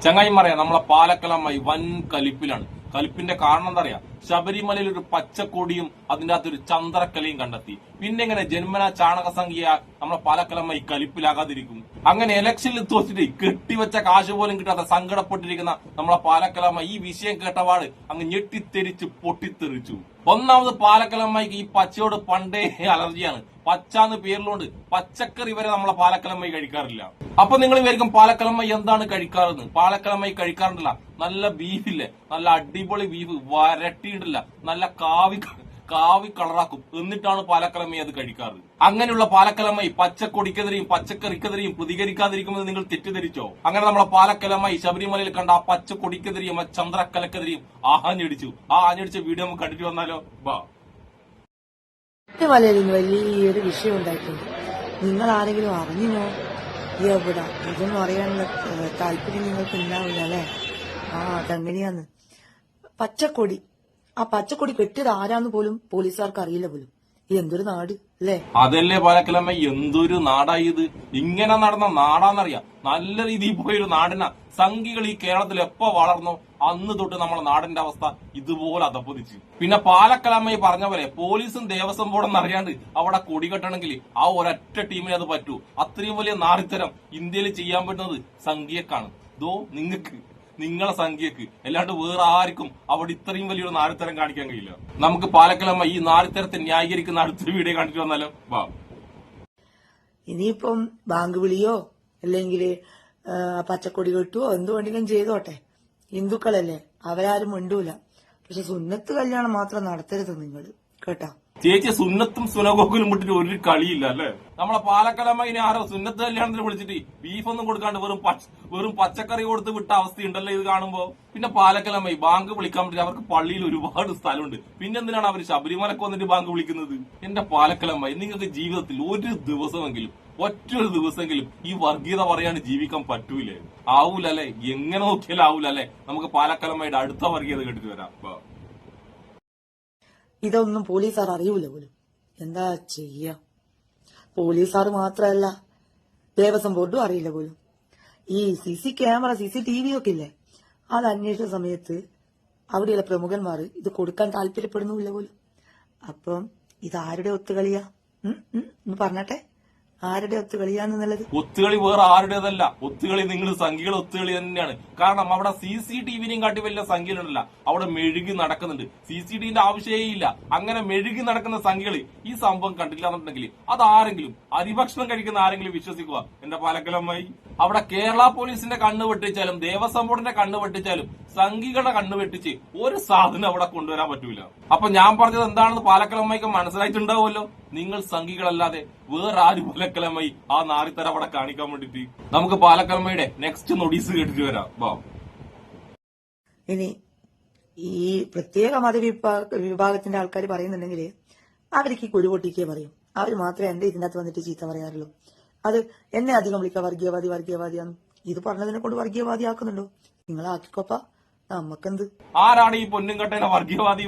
ചങ്ങായിമാറിയാം നമ്മളെ പാലക്കലമ്മായി വൻ കലിപ്പിലാണ്. കലിപ്പിന്റെ കാരണം എന്താ പറയാ, ശബരിമലയിൽ ഒരു പച്ചക്കൊടിയും അതിന്റെ അകത്തൊരു ചന്ദ്രക്കലയും കണ്ടെത്തി. പിന്നെ എങ്ങനെ ജന്മന ചാണകസംഖ്യ നമ്മളെ പാലക്കലമ്മായി കലിപ്പിലാകാതിരിക്കും? അങ്ങനെ ഇലക്ഷനിൽ തോറ്റിട്ട് കെട്ടിവെച്ച കാശ് പോലും കിട്ടാതെ സങ്കടപ്പെട്ടിരിക്കുന്ന നമ്മളെ പാലക്കലമ്മ ഈ വിഷയം കേട്ടപാട് അങ്ങ് ഞെട്ടിത്തെരിച്ച് പൊട്ടിത്തെറിച്ചു. ഒന്നാമത് പാലക്കലമ്മയ്ക്ക് ഈ പച്ചയോട് പണ്ടേ അലർജിയാണ്. പച്ചാന്ന് പേരിലുണ്ട് പച്ചക്കറി വരെ നമ്മളെ പാലക്കലമ്മ കഴിക്കാറില്ല. അപ്പൊ നിങ്ങൾ വിചാരിക്കും പാലക്കലമ്മ എന്താണ് കഴിക്കാറെന്ന്. പാലക്കലമ്മ കഴിക്കാറുണ്ടല്ല, നല്ല ബീഫില്ലേ, നല്ല അടിപൊളി ബീഫ് വരട്ടിയിട്ടില്ല, നല്ല കാവി കളറാക്കും, എന്നിട്ടാണ് പാലക്കലമ്മ അത് കഴിക്കാറ്. അങ്ങനെയുള്ള പാലക്കലമ്മ പച്ചക്കൊടിക്കെതിരെയും പച്ചക്കറിക്കെതിരെയും പ്രതികരിക്കാതിരിക്കുമെന്ന് നിങ്ങൾ തെറ്റിദ്ധരിച്ചോ? അങ്ങനെ നമ്മളെ പാലക്കലമ്മ ശബരിമലയിൽ കണ്ട ആ പച്ചക്കൊടിക്കെതിരെയും ആ ചന്ദ്രക്കലക്കെതിരെയും ആഞ്ഞടിച്ചു. ആ ആഞ്ഞടിച്ച വീഡിയോ നമുക്ക് കണ്ടിട്ട് വന്നാലോ? ബാ. മലയിൽ വലിയൊരു വിഷയം ഉണ്ടായിട്ടുണ്ട്. നിങ്ങൾ ആരെങ്കിലും അറിഞ്ഞോ? എവിടെ ഇതൊന്നും അറിയാനുള്ള താല്പര്യം നിങ്ങൾക്ക് ഉണ്ടാവില്ല അല്ലെ? അതെങ്ങനെയാന്ന്. പച്ചക്കൊടി, ആ പച്ചക്കൊടി കെട്ടിയത് ആരാന്ന് പോലും പോലീസുകാർക്ക് അറിയില്ല പോലും. എന്തൊരു നാട് അല്ലേ? അതല്ലേ പാലക്കലമ്മ, എന്തൊരു നാടായി ഇത്. ഇങ്ങനെ നടന്ന നാടാന്നറിയാം. നല്ല രീതിയിൽ പോയൊരു നാടിനാ. സംഘികൾ ഈ കേരളത്തിൽ എപ്പോ വളർന്നോ അന്ന് തൊട്ട് നമ്മളെ നാടിന്റെ അവസ്ഥ ഇതുപോലെ അധപ്പതിച്ച്. പിന്നെ പാലക്കലമ്മ പറഞ്ഞ പോലെ പോലീസും ദേവസ്വം ബോർഡെന്ന് അറിയാണ്ട് അവിടെ കൊടി കെട്ടണമെങ്കിൽ ആ ഒരൊറ്റ ടീമിനെ അത് പറ്റൂ. അത്രയും വലിയ നാറിത്തരം ഇന്ത്യയിൽ ചെയ്യാൻ പറ്റുന്നത് സംഖ്യക്കാണ്. നിങ്ങളെ സംഖ്യക്ക്, അല്ലാണ്ട് വേറെ ആർക്കും അവിടെ ഇത്രയും വലിയൊരു നാരിത്തരം കാണിക്കാൻ കഴിയില്ല. നമുക്ക് പാലക്കലമ്മ ഈ നാരിത്തരത്തെ ന്യായീകരിക്കുന്ന അടുത്തൊരു വീഡിയോ കണ്ടിട്ട് വന്നാലോ? വാ. ഇനിയിപ്പം ബാങ്ക് വിളിയോ അല്ലെങ്കിൽ പച്ചക്കൊടി കെട്ടുവോ എന്ത് വേണമെങ്കിലും ചെയ്തോട്ടെ. ഹിന്ദുക്കളല്ലേ, അവരാരും മിണ്ടൂല. പക്ഷെ സുന്നത്ത് കല്യാണം മാത്രം നടത്തരുത് നിങ്ങൾ, കേട്ടാ. ചേച്ചി സുന്നത്തും സുനഗോഗുലും വിട്ടിട്ട് ഒരു കളിയില്ല അല്ലെ? നമ്മളെ പാലക്കലമ്മ ഇനി ആരോ സുന്നത്ത് കല്യാണത്തിന് വിളിച്ചിട്ട് ബീഫൊന്നും കൊടുക്കാണ്ട് വെറും പച്ചക്കറി കൊടുത്ത് വിട്ട അവസ്ഥയുണ്ടല്ലോ ഇത് കാണുമ്പോ. പിന്നെ പാലക്കലമ്മ ബാങ്ക് വിളിക്കാൻ പറ്റില്ല, അവർക്ക് പള്ളിയിൽ ഒരുപാട് സ്ഥലമുണ്ട്. പിന്നെ എന്തിനാണ് അവർ ശബരിമലക്ക് വന്നിട്ട് ബാങ്ക് വിളിക്കുന്നത്? എന്റെ പാലക്കലമ്മ, നിങ്ങൾക്ക് ജീവിതത്തിൽ ഒരു ദിവസമെങ്കിലും ഒറ്റൊരു ദിവസമെങ്കിലും ഈ വർഗീയത പറയാണ്ട് ജീവിക്കാൻ പറ്റൂലേ? ആവൂലല്ലേ? എങ്ങനെ നോക്കിയാലും ആവൂലല്ലേ? നമുക്ക് പാലക്കലമ്മയുടെ അടുത്ത വർഗീയത കേട്ടിട്ട് വരാം. ഇതൊന്നും പോലീസുകാർ അറിയൂല പോലും. എന്താ ചെയ്യ? പോലീസുകാർ മാത്രമല്ല, ദേവസ്വം ബോർഡും അറിയില്ല പോലും. ഈ ക്യാമറ CCTV ഒക്കെ ഇല്ലേ, അത് അന്വേഷിച്ച സമയത്ത് അവിടെയുള്ള പ്രമുഖന്മാർ ഇത് കൊടുക്കാൻ താല്പര്യപ്പെടുന്നില്ല പോലും. അപ്പം ഇത് ആരുടെ ഒത്തുകളിയാ? ഒന്ന് പറഞ്ഞട്ടെ, ആരുടെ ഒത്തുകളിയാന്നുള്ളത്? ഒത്തുകളി വേറെ ആരുടേതല്ല. ഒത്തുകളി നിങ്ങൾ സംഖ്യകൾ ഒത്തുകളി തന്നെയാണ്. കാരണം അവിടെ CCTVനെയും കാട്ടി വലിയ സംഖ്യകളുണ്ടല്ല, അവിടെ മെഴുകി നടക്കുന്നുണ്ട്. CCTVന്റെ ആവശ്യമേ ഇല്ല. അങ്ങനെ മെഴുകി നടക്കുന്ന സംഖ്യകൾ ഈ സംഭവം കണ്ടില്ല എന്നുണ്ടെങ്കിൽ അതാരെങ്കിലും അരിഭക്ഷണം കഴിക്കുന്ന ആരെങ്കിലും വിശ്വസിക്കുക? എന്റെ പാലക്കലമ്മായി, അവിടെ കേരള പോലീസിന്റെ കണ്ണ് വെട്ടിച്ചാലും ദേവസ്വം ബോർഡിന്റെ കണ്ണ് വെട്ടിച്ചാലും സംഘികളുടെ കണ്ണ് വെട്ടിച്ച് ഒരു സാധനം അവിടെ കൊണ്ടുവരാൻ പറ്റൂല. അപ്പൊ ഞാൻ പറഞ്ഞത് എന്താണെന്ന് പാലക്കലമ്മയ്ക്ക് മനസ്സിലായിട്ടുണ്ടാവുമല്ലോ. നിങ്ങൾ സംഘികളല്ലാതെ വേറെ ആരും പാലക്കലമ്മയി ആ നാറിത്തര അവിടെ കാണിക്കാൻ വേണ്ടിട്ട്. നമുക്ക് പാലക്കലമ്മയുടെ നെക്സ്റ്റ് നോട്ടീസ് കേട്ടിട്ട് വരാം. ഇനി ഈ പ്രത്യേക മതവിഭാഗത്തിന്റെ ആൾക്കാർ പറയുന്നുണ്ടെങ്കിൽ അവർക്ക് ഈ കുരുപൊട്ടിക്കേ പറയും. അവർ മാത്രമേ എന്റെ ഇതിനകത്ത് വന്നിട്ട് ചീത്ത പറയാറുള്ളൂ. അത് എന്നെ അധികം വിളിക്കുക വർഗീയവാദിയാന്ന്. ഇത് പറഞ്ഞതിനെ കൊണ്ട് വർഗീയവാദിയാക്കുന്നുണ്ടോ? നിങ്ങളാക്കിക്കോപ്പ, നമ്മക്കെന്ത്? ആരാണ് ഈ പൊന്നുംകട്ടേനെ വർഗീയവാദി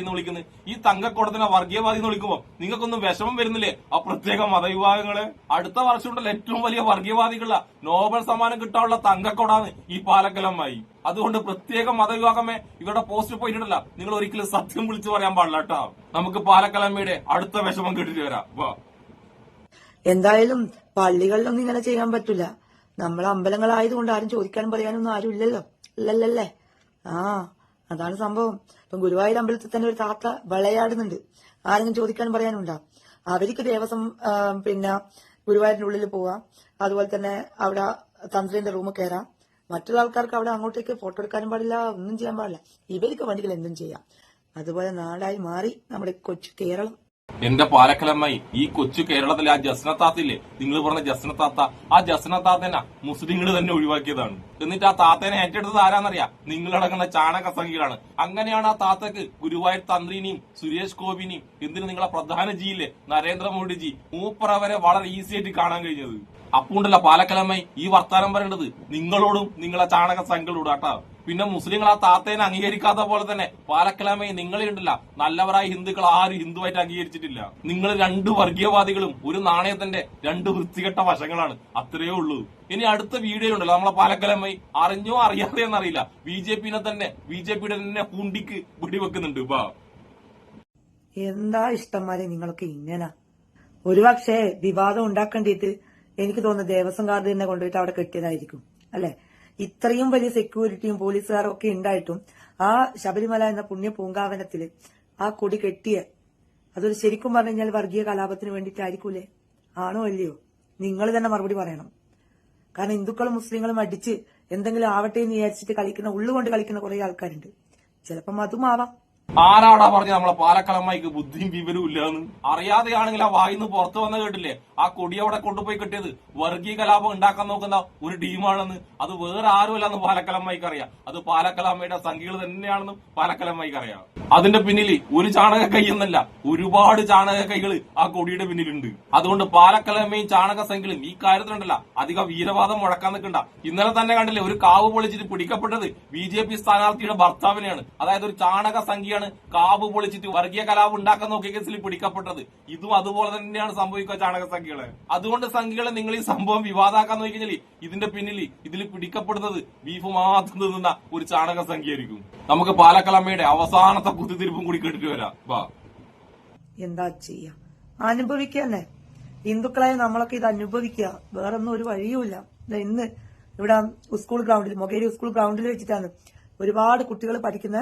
എന്ന് വിളിക്കുന്നത്? ഈ തങ്കക്കുടത്തിനെ വർഗീയവാദി എന്ന് വിളിക്കുമ്പോ നിങ്ങൾക്കൊന്നും വിഷമം വരുന്നില്ലേ? ആ പ്രത്യേക മതവിഭാഗങ്ങള് അടുത്ത വർഷം ഉണ്ടല്ലോ ഏറ്റവും വലിയ വർഗീയവാദികളുടെ നോബൽ സമ്മാനം കിട്ടാനുള്ള തങ്കക്കുടാണ് ഈ പാലക്കലമ്മായി. അതുകൊണ്ട് പ്രത്യേക മതവിഭാഗമേ ഇവരുടെ പോസ്റ്റ് പോയിട്ടുണ്ടല്ല, നിങ്ങൾ ഒരിക്കലും സത്യം വിളിച്ചു പറയാൻ പാടില്ല കേട്ടോ. നമുക്ക് പാലക്കലമ്മയുടെ അടുത്ത വിഷമം കേട്ടിട്ട് വരാം. എന്തായാലും പള്ളികളിലൊന്നും ഇങ്ങനെ ചെയ്യാൻ പറ്റില്ല. നമ്മളെ അമ്പലങ്ങളായതുകൊണ്ട് ആരും ചോദിക്കാനും പറയാനൊന്നും ആരും ഇല്ലല്ലോ, ഇല്ലല്ലേ? അതാണ് സംഭവം. ഇപ്പം ഗുരുവായൂർ അമ്പലത്തിൽ തന്നെ ഒരു താത്ത വിളയാടുന്നുണ്ട്. ആരെങ്കിലും ചോദിക്കാനും പറയാനും ഉണ്ടാവും. അവർക്ക് ദേവസ്വം പിന്നെ ഗുരുവായൂരിന്റെ ഉള്ളിൽ പോവാം, അതുപോലെ തന്നെ അവിടെ തന്ത്രിന്റെ റൂമിൽ കയറാം. മറ്റുള്ള ആൾക്കാർക്ക് അവിടെ അങ്ങോട്ടേക്ക് ഫോട്ടോ എടുക്കാനും പാടില്ല, ഒന്നും ചെയ്യാൻ പാടില്ല. ഇവർക്ക് വേണ്ടികൾ എന്തും ചെയ്യാം. അതുപോലെ നാടായി മാറി നമ്മുടെ കൊച്ചു കേരളം. എന്റെ പാലക്കലമ്മായി, ഈ കൊച്ചു കേരളത്തിലെ ആ ജസ്നത്താത്തില്ലേ, നിങ്ങൾ പറഞ്ഞ ജസ്നത്താത്ത, ആ ജസ്നത്താത്തനെ മുസ്ലിങ്ങൾ തന്നെ ഒഴിവാക്കിയതാണ്. എന്നിട്ട് ആ താത്തേനെ ഏറ്റെടുത്തത് ആരാന്നറിയാം? നിങ്ങളടങ്ങുന്ന ചാണക സംഖ്യകളാണ്. അങ്ങനെയാണ് ആ താത്തക്ക് ഗുരുവായൂർ തന്ത്രിനെയും സുരേഷ് ഗോപിനെയും എന്തിന് നിങ്ങളെ പ്രധാന ജിയിലെ നരേന്ദ്രമോദിജി മൂപ്പറവരെ വളരെ ഈസി ആയിട്ട് കാണാൻ കഴിഞ്ഞത്. അപ്പുണ്ടല്ല പാലക്കലമ്മായി ഈ വർത്താനം പറയേണ്ടത് നിങ്ങളോടും നിങ്ങളെ ചാണക സംഖ്യകളോടും കേട്ടാ. പിന്നെ മുസ്ലിങ്ങൾ ആ താത്തേനെ അംഗീകരിക്കാത്ത പോലെ തന്നെ പാലക്കലാമയെ നിങ്ങളെ ഉണ്ടല്ല നല്ലവരായ ഹിന്ദുക്കൾ ആരും ഹിന്ദുവായിട്ട് അംഗീകരിച്ചിട്ടില്ല. നിങ്ങൾ രണ്ട് വർഗീയവാദികളും ഒരു നാണയത്തിന്റെ രണ്ട് വൃത്തികെട്ട വശങ്ങളാണ്, അത്രയേ ഉള്ളൂ. ഇനി അടുത്ത വീഡിയോ ഉണ്ടല്ലോ നമ്മളെ പാലക്കലമ്മയി അറിഞ്ഞോ അറിയാതെ എന്നറിയില്ല ബിജെപിയുടെ തന്നെ കുണ്ടിക്ക് വെടിവെക്കുന്നുണ്ട്. ഇപ്പൊ എന്താ ഇഷ്ടംമാരെ നിങ്ങളൊക്കെ ഇങ്ങനെ ഒരുപക്ഷെ വിവാദം ഉണ്ടാക്കേണ്ടിയിട്ട് എനിക്ക് തോന്നുന്നു ദേവസ്വം കാർഡ് തന്നെ കൊണ്ടുപോയിട്ട് അവിടെ കെട്ടിയതായിരിക്കും അല്ലെ. ഇത്രയും വലിയ സെക്യൂരിറ്റിയും പോലീസുകാരും ഒക്കെ ഉണ്ടായിട്ടും ആ ശബരിമല എന്ന പുണ്യ പൂങ്കാവനത്തില് ആ കൊടി കെട്ടിയ അതൊരു ശരിക്കും പറഞ്ഞു കഴിഞ്ഞാൽ വർഗീയ കലാപത്തിന് വേണ്ടിയിട്ടായിരിക്കൂലേ? ആണോ അല്ലയോ? നിങ്ങൾ തന്നെ മറുപടി പറയണം. കാരണം ഹിന്ദുക്കളും മുസ്ലിങ്ങളും അടിച്ച് എന്തെങ്കിലും ആവട്ടെ എന്ന് വിചാരിച്ചിട്ട് കളിക്കുന്ന ഉള്ളുകൊണ്ട് കളിക്കുന്ന കുറെ ആൾക്കാരുണ്ട്. ചിലപ്പം അതും ആവാം. ആരാടാ പറഞ്ഞ നമ്മളെ പാലക്കലമ്മയ്ക്ക് ബുദ്ധിയും വിവരവും ഇല്ലാന്ന്? അറിയാതെയാണെങ്കിൽ ആ വായിന്ന് പുറത്തു വന്ന കേട്ടില്ലേ, ആ കൊടി അവിടെ കൊണ്ടുപോയി കിട്ടിയത് വർഗീയ കലാപം ഉണ്ടാക്കാൻ നോക്കുന്ന ഒരു ടീമാണെന്ന്. അത് വേറെ ആരുമല്ലെന്ന് പാലക്കലമ്മയ്ക്ക് അറിയാം. അത് പാലക്കലമ്മയുടെ സംഖ്യകൾ തന്നെയാണെന്നും പാലക്കലമ്മയ്ക്ക് അറിയാം. അതിന്റെ പിന്നിൽ ഒരു ചാണക കൈ എന്നല്ല, ഒരുപാട് ചാണക കൈകൾ ആ കൊടിയുടെ പിന്നിലുണ്ട്. അതുകൊണ്ട് പാലക്കലമ്മയും ചാണക സംഖ്യകളും ഈ കാര്യത്തിലുണ്ടല്ല അധികം വീരവാദം മുഴക്കാൻ നിൽക്കണ്ട. ഇന്നലെ തന്നെ കണ്ടില്ലേ ഒരു കാവ് പൊളിച്ചിട്ട് പിടിക്കപ്പെട്ടത് ബിജെപി സ്ഥാനാർത്ഥിയുടെ ഭർത്താവിനെയാണ്. അതായത് ഒരു ചാണക സംഖ്യയാണ് കാവ് പൊളിച്ചിട്ട് വർഗീയ കലാപം ഉണ്ടാക്കാൻ നോക്കിയ കേസിൽ പിടിക്കപ്പെട്ടത്. ഇതും അതുപോലെ തന്നെയാണ് സംഭവിക്കുക ചാണക സംഖ്യകളെ. അതുകൊണ്ട് സംഖ്യകളെ നിങ്ങൾ ഈ സംഭവം വിവാദമാക്കാൻ നോക്കിക്കഴിഞ്ഞാൽ ഇതിന്റെ പിന്നിൽ ഇതിൽ പിടിക്കപ്പെടുന്നത് ബീഫ് മാത്രം തിന്നുന്ന ഒരു ചാണക സംഖ്യയായിരിക്കും. നമുക്ക് പാലക്കലമ്മയുടെ അവസാനത്തെ കുത്തിത്തിരിപ്പും കൂടി കേട്ടിട്ട് വരാം. എന്താ ചെയ്യാ, അനുഭവിക്കന്നെ. ഹിന്ദുക്കളായ നമ്മളൊക്കെ ഇത് അനുഭവിക്കുക, വേറൊന്നും ഒരു വഴിയുമില്ല. ഇന്ന് ഇവിടെ സ്കൂൾ ഗ്രൗണ്ടിൽ മൊകേരി സ്കൂൾ ഗ്രൗണ്ടിൽ വെച്ചിട്ടാണ് ഒരുപാട് കുട്ടികൾ പഠിക്കുന്ന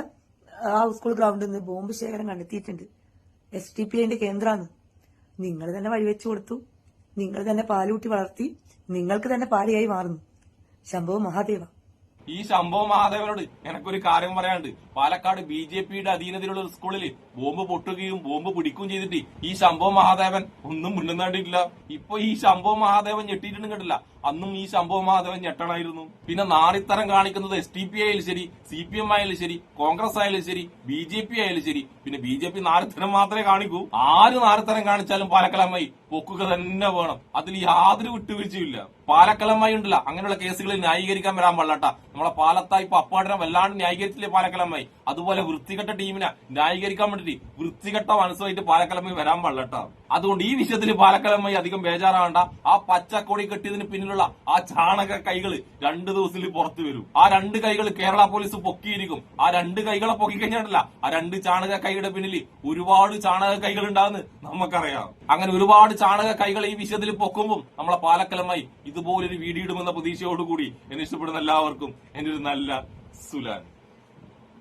ആ സ്കൂൾ ഗ്രൗണ്ടിൽ നിന്ന് ബോംബ് ശേഖരം കണ്ടെത്തിയിട്ടുണ്ട്. SDPIന്റെ കേന്ദ്രമാണ്. നിങ്ങൾ തന്നെ വഴിവെച്ചു കൊടുത്തു, നിങ്ങൾ തന്നെ പാലൂട്ടി വളർത്തി, നിങ്ങൾക്ക് തന്നെ പാലിയായി മാറുന്നു. ശംഭോ മഹാദേവ. ഈ ശംഭോ മഹാദേവനോട് എനിക്കൊരു കാര്യം പറയാനുണ്ട്. പാലക്കാട് BJPയുടെ അധീനതയിലുള്ള ഒരു സ്കൂളിൽ ബോംബ് പൊട്ടുകയും ബോംബ് പിടിക്കുകയും ചെയ്തിട്ട് ഈ ശംഭോ മഹാദേവൻ ഒന്നും മുന്നുന്നാണ്ടിട്ടില്ല. ഇപ്പൊ ഈ ശംഭോ മഹാദേവൻ ഞെട്ടിയിട്ടും കേട്ടില്ല, അന്നും ഈ ശംഭോ മഹാദേവൻ ഞെട്ടണമായിരുന്നു. പിന്നെ നാറിത്തരം കാണിക്കുന്നത് SDPI ആയാലും ശരി, CPM ആയാലും ശരി, കോൺഗ്രസ് ആയാലും ശരി, BJP ആയാലും ശരി. പിന്നെ BJP നാറിത്തരം മാത്രമേ കാണിക്കൂ. ആര് നാറിത്തരം കാണിച്ചാലും പാലക്കലമ്മായി പൊക്കുക തന്നെ വേണം. അതിൽ യാതൊരു വിട്ടുവീഴ്ചയില്ല. പാലക്കലമ്മായി ഉണ്ടല്ല അങ്ങനെയുള്ള കേസുകളിൽ ന്യായീകരിക്കാൻ വരാൻ പാടില്ലട്ടാ. നമ്മളെ പാലത്തായി അപ്പാടിനെ വല്ലാണ്ട് ന്യായീകരിച്ചില്ലേ പാലക്കലമ്മായി. അതുപോലെ വൃത്തികെട്ട ടീമിനെ ന്യായീകരിക്കാൻ വേണ്ടിട്ട് വൃത്തികെട്ട മനസ്സുമായിട്ട് പാലക്കലമ്മായി വരാൻ പാടില്ലട്ടാ. അതുകൊണ്ട് ഈ വിഷയത്തിൽ പാലക്കലമ്മായി അധികം ബേജാറാവണ്ട. ആ പച്ചക്കൊടി കെട്ടിയതിന് പിന്നിലുള്ള ആ ചാണക കൈകള് 2 ദിവസത്തിൽ പുറത്തു വരും. ആ 2 കൈകൾ കേരള പോലീസ് പൊക്കിയിരിക്കും. ആ 2 കൈകളെ പൊക്കിക്കഴിഞ്ഞാലല്ല ആ 2 ചാണക കൈയുടെ പിന്നിൽ ഒരുപാട് ചാണക കൈകൾ ഉണ്ടാകുന്ന നമുക്കറിയാം. അങ്ങനെ ഒരുപാട് ചാണക കൈകൾ ഈ വിഷയത്തിൽ പൊക്കുമ്പോൾ നമ്മളെ പാലക്കലമ്മായി ഇതുപോലൊരു വീഡിയോ ഇടുമെന്ന പ്രതീക്ഷയോടുകൂടി എന്നെ ഇഷ്ടപ്പെടുന്ന എല്ലാവർക്കും എന്റെ ഒരു നല്ല സുലാൻ.